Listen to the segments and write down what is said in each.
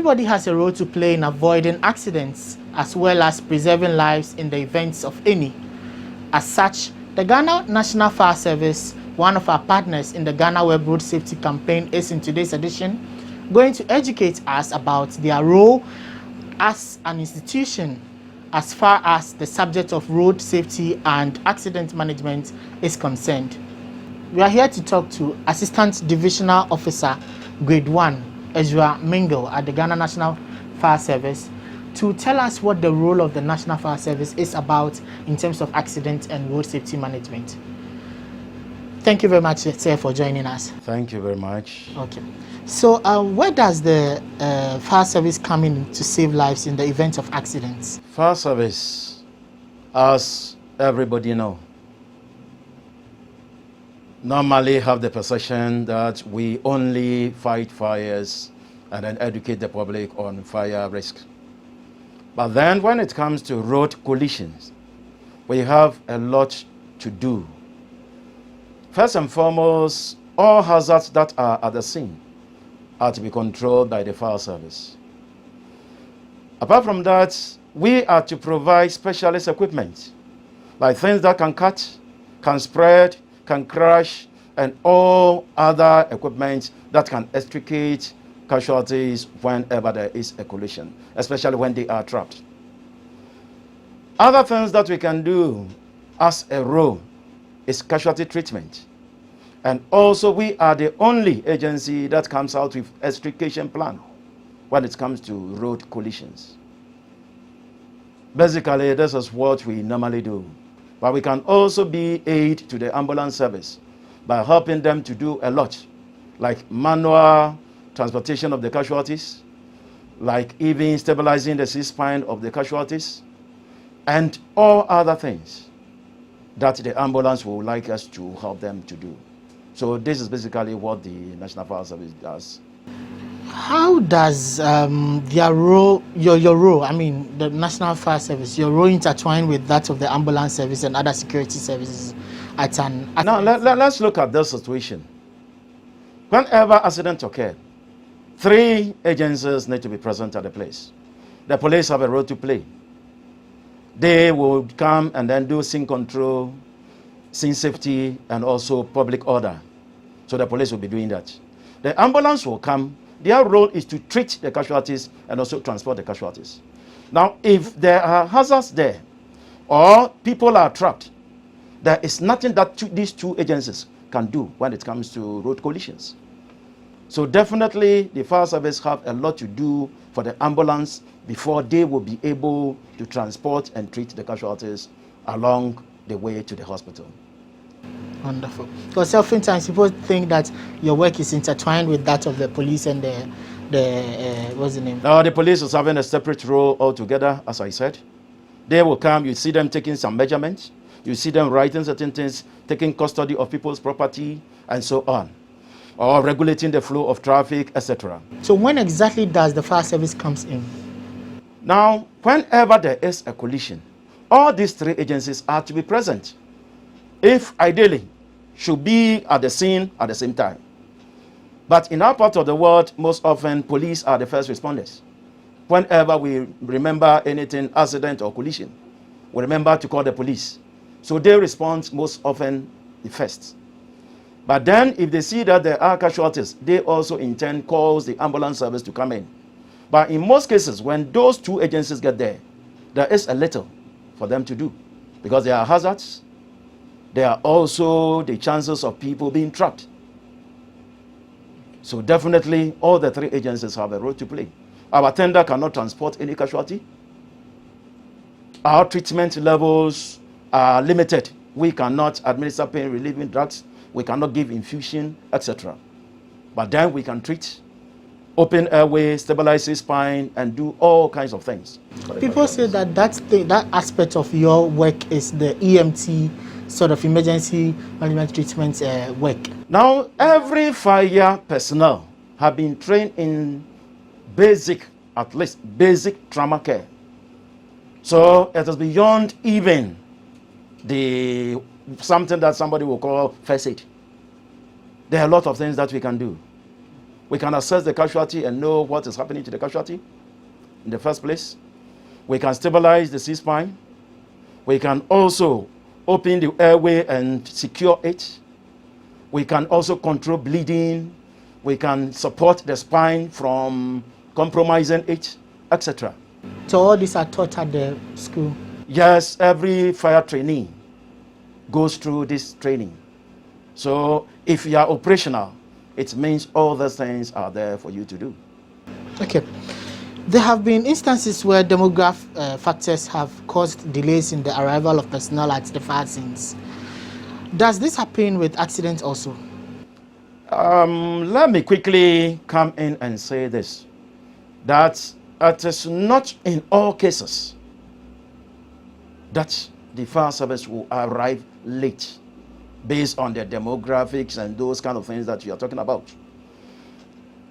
Everybody has a role to play in avoiding accidents as well as preserving lives in the events of any. As such, the Ghana National Fire Service, one of our partners in the Ghana Web Road Safety Campaign, is in today's edition going to educate us about their role as an institution as far as the subject of road safety and accident management is concerned. We are here to talk to Assistant Divisional Officer Grade 1, Ezra Mingle at the Ghana National Fire Service, to tell us what the role of the National Fire Service is about in terms of accident and road safety management. Thank you very much, sir, for joining us. Thank you very much. Okay. So where does the fire service come in to save lives in the event of accidents? Fire service, as everybody know, normally have the perception that we only fight fires and then educate the public on fire risk. But then when it comes to road collisions, we have a lot to do. First and foremost, all hazards that are at the scene are to be controlled by the fire service. Apart from that, we are to provide specialist equipment, like things that can cut, can spread, can crash, and all other equipment that can extricate casualties whenever there is a collision, especially when they are trapped. Other things that we can do as a role is casualty treatment. And also, we are the only agency that comes out with extrication plan when it comes to road collisions. Basically, this is what we normally do. But we can also be aid to the ambulance service by helping them to do a lot, like manual transportation of the casualties, like even stabilizing the C-spine of the casualties, and all other things that the ambulance would like us to help them to do. So this is basically what the National Fire Service does. How does their role, your role, I mean the National Fire Service, your role intertwine with that of the ambulance service and other security services at an... Now let's look at this situation. Whenever accident occurs, 3 agencies need to be present at the place. The police have a role to play. They will come and then do scene control, scene safety, and also public order. So the police will be doing that. The ambulance will come. Their role is to treat the casualties and also transport the casualties. Now, if there are hazards there or people are trapped, there is nothing that these 2 agencies can do when it comes to road collisions. So definitely the fire service have a lot to do for the ambulance before they will be able to transport and treat the casualties along the way to the hospital. Wonderful. Because oftentimes people think that your work is intertwined with that of the police and what's the name? Now the police is having a separate role altogether, as I said. They will come, you see them taking some measurements, you see them writing certain things, taking custody of people's property, and so on, or regulating the flow of traffic, etc. So when exactly does the fire service comes in? Now, whenever there is a collision, all these 3 agencies are to be present. If ideally, should be at the scene at the same time. But in our part of the world, most often police are the first responders. Whenever we remember anything, accident or collision, we remember to call the police. So they respond most often the first. But then if they see that there are casualties, they also in turn calls the ambulance service to come in. But in most cases, when those 2 agencies get there, there is a little for them to do because there are hazards. There are also the chances of people being trapped. So definitely all the 3 agencies have a role to play. Our tender cannot transport any casualty. Our treatment levels are limited. We cannot administer pain relieving drugs. We cannot give infusion, etc. But then we can treat, open airway, stabilize the spine, and do all kinds of things. People say that that aspect of your work is the EMT sort of emergency management treatment work. Now, every fire personnel have been trained in basic, at least basic trauma care. So it is beyond even something that somebody will call first aid. There are a lot of things that we can do. We can assess the casualty and know what is happening to the casualty in the first place. We can stabilize the C-spine. We can also open the airway and secure it. We can also control bleeding. We can support the spine from compromising it, etc. So all these are taught at the school? Yes, every fire trainee goes through this training. So if you are operational, it means all those things are there for you to do. Okay. There have been instances where demographic factors have caused delays in the arrival of personnel at the fire scenes. Does this happen with accidents also? Let me quickly come in and say this, that it is not in all cases that the fire service will arrive late based on the demographics and those kind of things that you are talking about.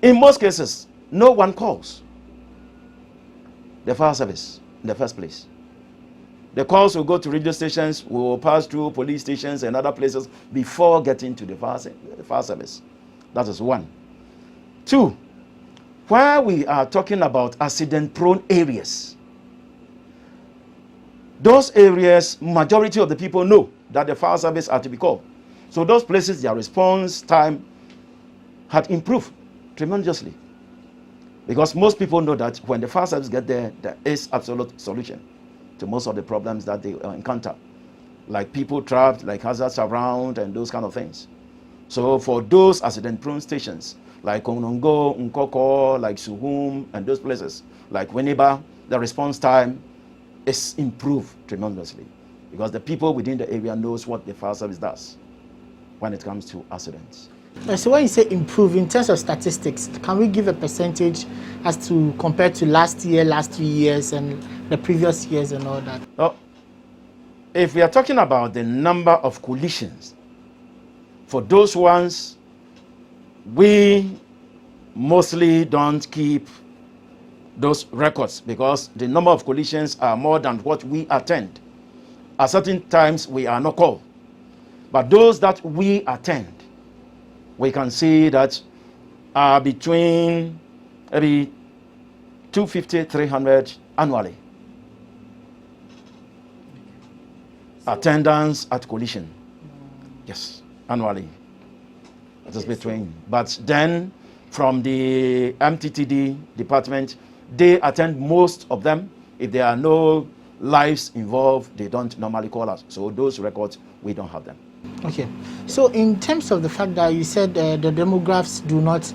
In most cases, no one calls the fire service in the first place. The calls will go to radio stations, will pass through police stations and other places before getting to the fire service. That is one. Two, where we are talking about accident-prone areas, those areas, majority of the people know that the fire service are to be called. So those places, their response time had improved tremendously. Because most people know that when the fire service get there, there is absolute solution to most of the problems that they encounter. Like people trapped, like hazards around, and those kind of things. So for those accident-prone stations, like Konongo, Nkoko, like Suhum, and those places, like Winneba, the response time is improved tremendously. Because the people within the area knows what the fire service does when it comes to accidents. So when you say improve, in terms of statistics, can we give a percentage as to compared to last year, last 3 years, and the previous years and all that? Well, if we are talking about the number of collisions, for those ones, we mostly don't keep those records because the number of collisions are more than what we attend. At certain times, we are not called. But those that we attend, we can see that are between maybe 250, 300 annually. Attendance at collision. Yes, annually. That is between. But then from the MTTD department, they attend most of them. If there are no lives involved, they don't normally call us. So those records, we don't have them. Okay. So in terms of the fact that you said the demographs do not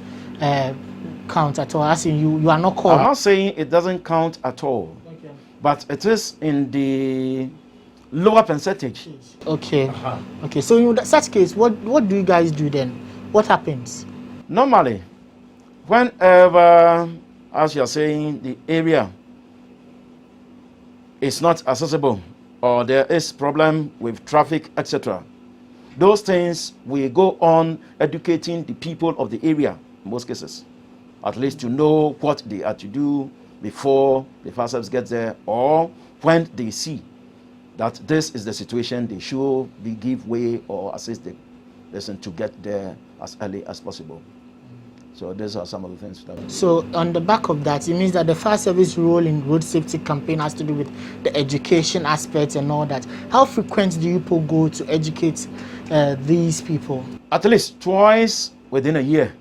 count at all, as in you are not called. I'm not saying it doesn't count at all, Okay. but it is in the lower percentage. Okay. Okay. So in such case, what do you guys do then? What happens? Normally, whenever, as you are saying, the area is not accessible or there is problem with traffic, etc., those things we go on educating the people of the area in most cases, at least to know what they are to do before the fire service gets there, or when they see that this is the situation, they should be give way or assist the person to get there as early as possible. So these are some of the things that. So on the back of that, it means that the fire service role in road safety campaign has to do with the education aspects and all that. How frequent do you people go to educate these people? At least twice within a year.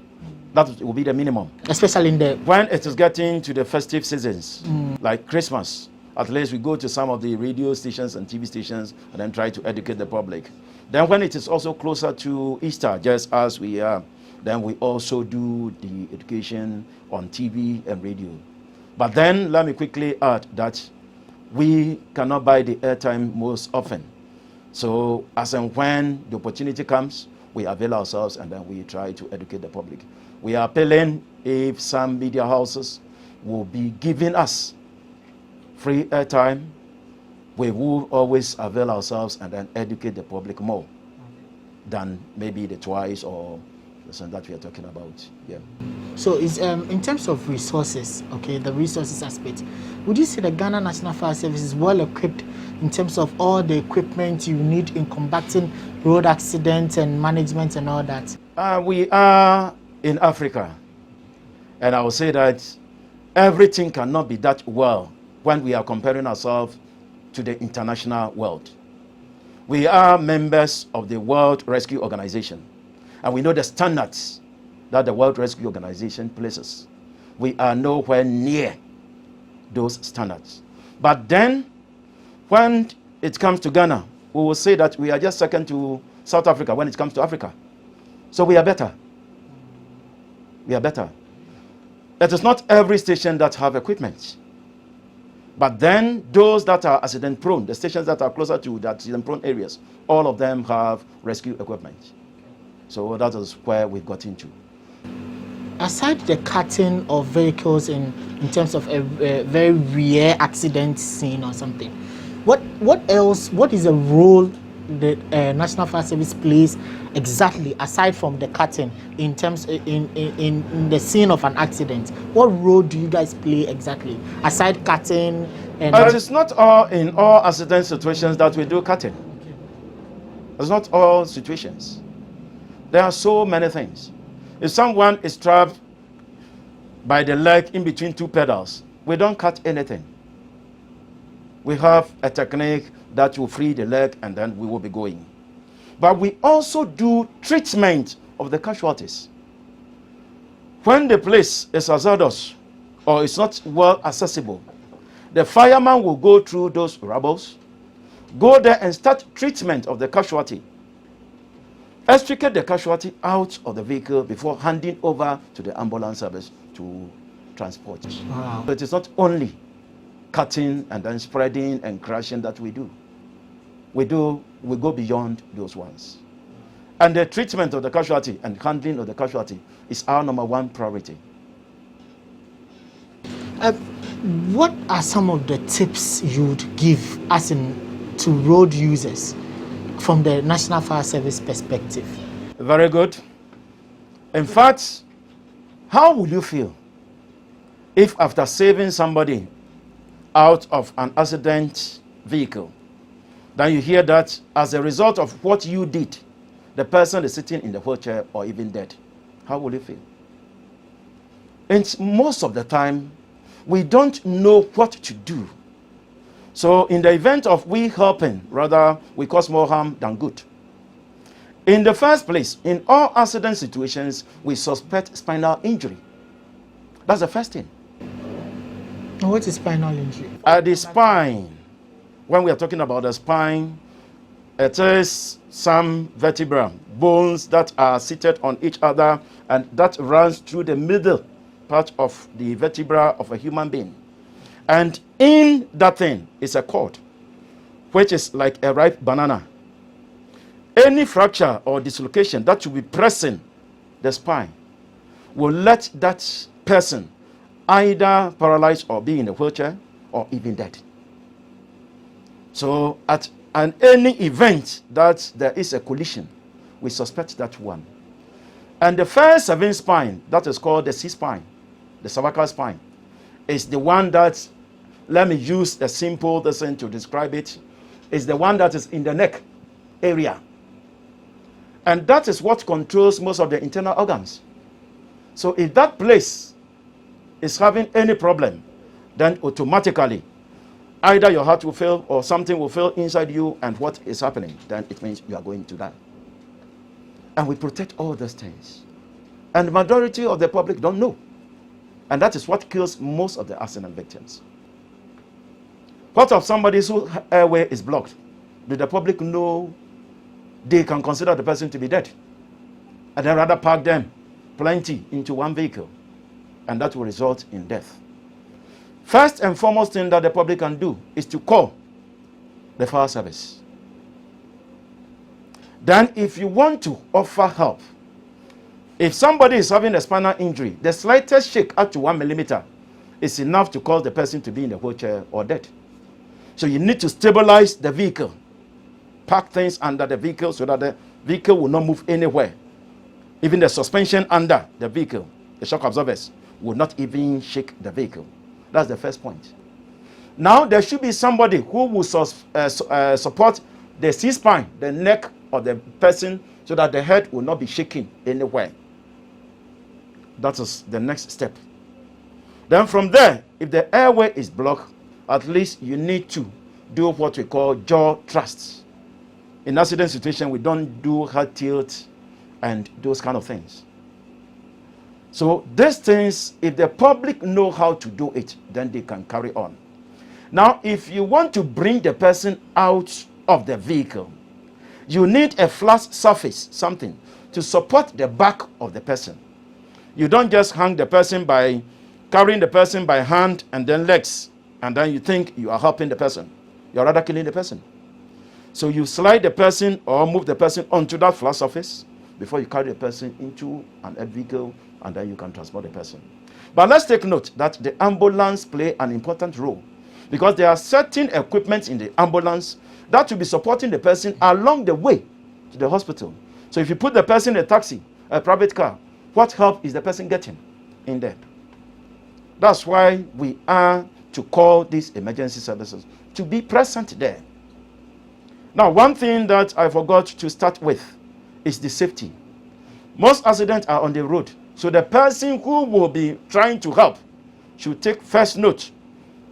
That will be the minimum. Especially in the... When it is getting to the festive seasons, like Christmas, at least we go to some of the radio stations and TV stations and then try to educate the public. Then when it is also closer to Easter, just as we are, then we also do the education on TV and radio. But then let me quickly add that we cannot buy the airtime most often. So as and when the opportunity comes, we avail ourselves and then we try to educate the public. We are appealing if some media houses will be giving us free airtime, we will always avail ourselves and then educate the public more than maybe the twice or that we are talking about. Yeah. So is in terms of resources, okay, the resources aspect, would you say the Ghana National Fire Service is well equipped in terms of all the equipment you need in combating road accidents and management and all that? We are in Africa, And I will say that everything cannot be that well when we are comparing ourselves to the international world. We are members of the World Rescue Organization, and we know the standards that the World Rescue Organization places. We are nowhere near those standards. But then, when it comes to Ghana, we will say that we are just second to South Africa when it comes to Africa. So we are better. We are better. It is not every station that have equipment. But then those that are accident prone, the stations that are closer to the accident prone areas, all of them have rescue equipment. So that is where we've got into. Aside the cutting of vehicles in terms of a very rare accident scene or something, what else, what is the role the National Fire Service plays exactly aside from the cutting in terms in the scene of an accident? What role do you guys play exactly aside cutting? And It is not all in all accident situations that we do cutting. It's not all situations. There are so many things. If someone is trapped by the leg in between two pedals, we don't cut anything. We have a technique that will free the leg and then we will be going. But we also do treatment of the casualties. When the place is hazardous or is not well accessible, the fireman will go through those rubbles, go there and start treatment of the casualty. Extricate the casualty out of the vehicle before handing over to the ambulance service to transport. Wow. But it's not only cutting and then spreading and crushing that we do. We go beyond those ones. And the treatment of the casualty and handling of the casualty is our number one priority. What are some of the tips you'd give as in to road users from the National Fire Service perspective? Very good. In fact, how will you feel if after saving somebody out of an accident vehicle, then you hear that as a result of what you did, the person is sitting in the wheelchair or even dead? How will you feel? And most of the time, we don't know what to do. So in the event of we helping, rather we cause more harm than good. In the first place, in all accident situations, we suspect spinal injury. That's the first thing. What is spinal injury? At the spine, when we are talking about the spine, it is some vertebra, bones that are seated on each other and that runs through the middle part of the vertebra of a human being. And in that thing is a cord, which is like a ripe banana. Any fracture or dislocation that will be pressing the spine will let that person either paralyzed or be in a wheelchair or even dead. So at any event that there is a collision, we suspect that one. And the first 7 spine, that is called the C-spine, the cervical spine, is the one that, let me use a simple thing to describe it, is the one that is in the neck area. And that is what controls most of the internal organs. So if that place is having any problem, then automatically either your heart will fail or something will fail inside you, and what is happening? Then it means you are going to die. And we protect all those things. And the majority of the public don't know. And that is what kills most of the accident victims. What of somebody whose airway is blocked? Do the public know they can consider the person to be dead? And then rather pack them plenty into one vehicle. And that will result in death. First and foremost thing that the public can do is to call the fire service. Then if you want to offer help, if somebody is having a spinal injury, the slightest shake up to 1 millimeter is enough to cause the person to be in a wheelchair or dead. So you need to stabilize the vehicle. Pack things under the vehicle so that the vehicle will not move anywhere. Even the suspension under the vehicle, the shock absorbers, will not even shake the vehicle. That's the first point. Now there should be somebody who will support the C-spine, the neck of the person, so that the head will not be shaking anywhere. That is the next step Then from there, if the airway is blocked, at least you need to do what we call jaw thrusts. In accident situation, we don't do head tilt and those kind of things. So these things, if the public know how to do it, then they can carry on. Now, if you want to bring the person out of the vehicle, you need a flat surface, something, to support the back of the person. You don't just hang the person by carrying the person by hand and then legs, and then you think you are helping the person. You're rather killing the person. So you slide the person or move the person onto that flat surface before you carry the person into an vehicle, and then you can transport the person. But let's take note that the ambulance play an important role, because there are certain equipment in the ambulance that will be supporting the person along the way to the hospital. So if you put the person in a taxi, a private car, what help is the person getting in there? That's why we are to call these emergency services to be present there. Now, one thing that I forgot to start with is the safety. Most accidents are on the road, so the person who will be trying to help should take first note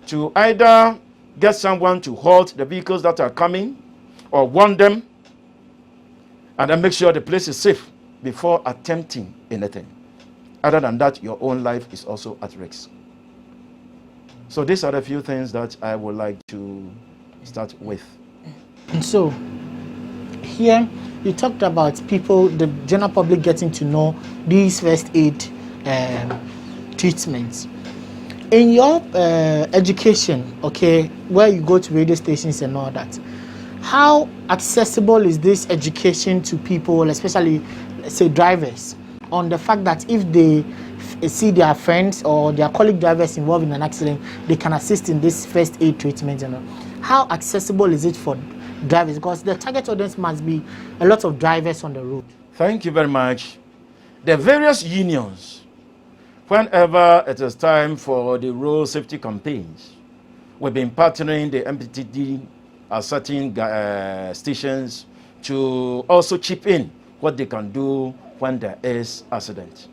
to either get someone to halt the vehicles that are coming or warn them, and then make sure the place is safe before attempting anything. Other than that, your own life is also at risk. So these are the few things that I would like to start with. And so, here you talked about people, the general public, getting to know these first aid treatments. In your education, okay, where you go to radio stations and all that, how accessible is this education to people, especially, let's say, drivers, on the fact that if they see their friends or their colleague drivers involved in an accident, they can assist in this first aid treatment and all? How accessible is it for drivers? Because the target audience must be a lot of drivers on the road. Thank you very much. The various unions, whenever it is time for the road safety campaigns, we've been partnering the MPTD at certain stations to also chip in what they can do when there is accident.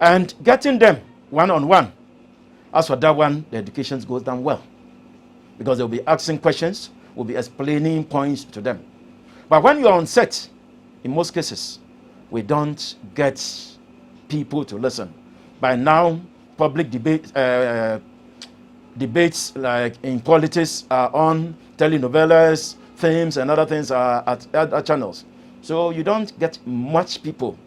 And getting them one-on-one, as for that one, the education goes down well, because they'll be asking questions, we'll be explaining points to them. But when you're on set, in most cases, we don't get people to listen. By now, public debates like in politics are on, telenovelas, films, and other things are at other channels. So you don't get much people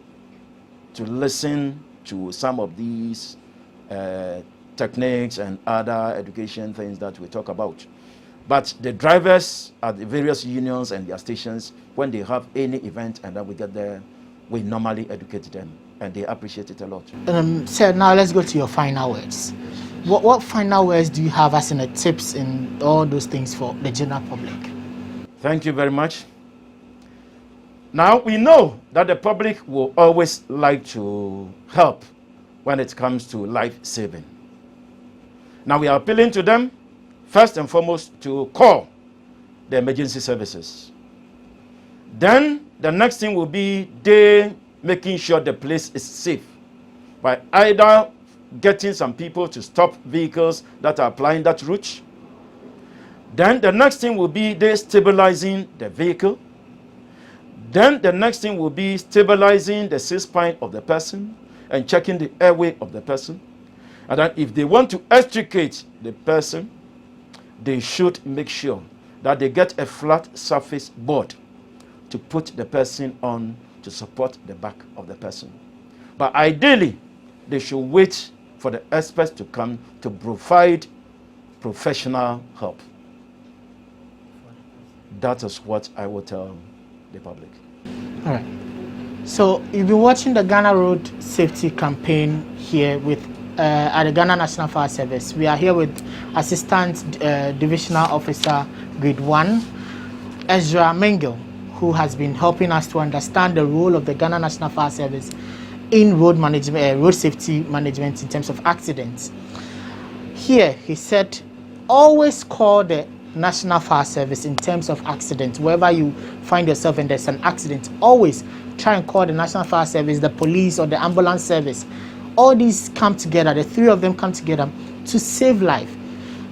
to listen to some of these techniques and other education things that we talk about. But the drivers at the various unions and their stations, when they have any event and then we get there, we normally educate them, and they appreciate it a lot. So now let's go to your final words. What final words do you have as in the tips in all those things for the general public? Thank you very much. Now, we know that the public will always like to help when it comes to life saving. Now, we are appealing to them, first and foremost, to call the emergency services. Then, the next thing will be they making sure the place is safe by either getting some people to stop vehicles that are applying that route. Then, the next thing will be they stabilizing the vehicle. Then the next thing will be stabilizing the C-spine of the person and checking the airway of the person. And then if they want to extricate the person, they should make sure that they get a flat surface board to put the person on to support the back of the person. But ideally, they should wait for the experts to come to provide professional help. That is what I will tell the public. All right. So you've been watching the Ghana Road Safety Campaign here with at the Ghana National Fire Service. We are here with Assistant Divisional Officer Grade 1, Ezra Mengel, who has been helping us to understand the role of the Ghana National Fire Service in road management, road safety management in terms of accidents. Here, he said, always call the National Fire Service in terms of accidents. Wherever you find yourself and there's an accident, always try and call the National Fire Service, the police, or the ambulance service. all these come together, the three of them come together to save life.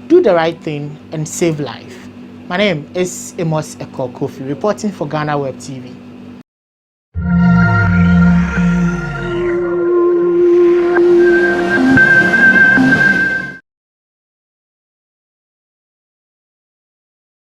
Do the right thing and save life. My name is Amos Eko Kofi, reporting for Ghana Web TV.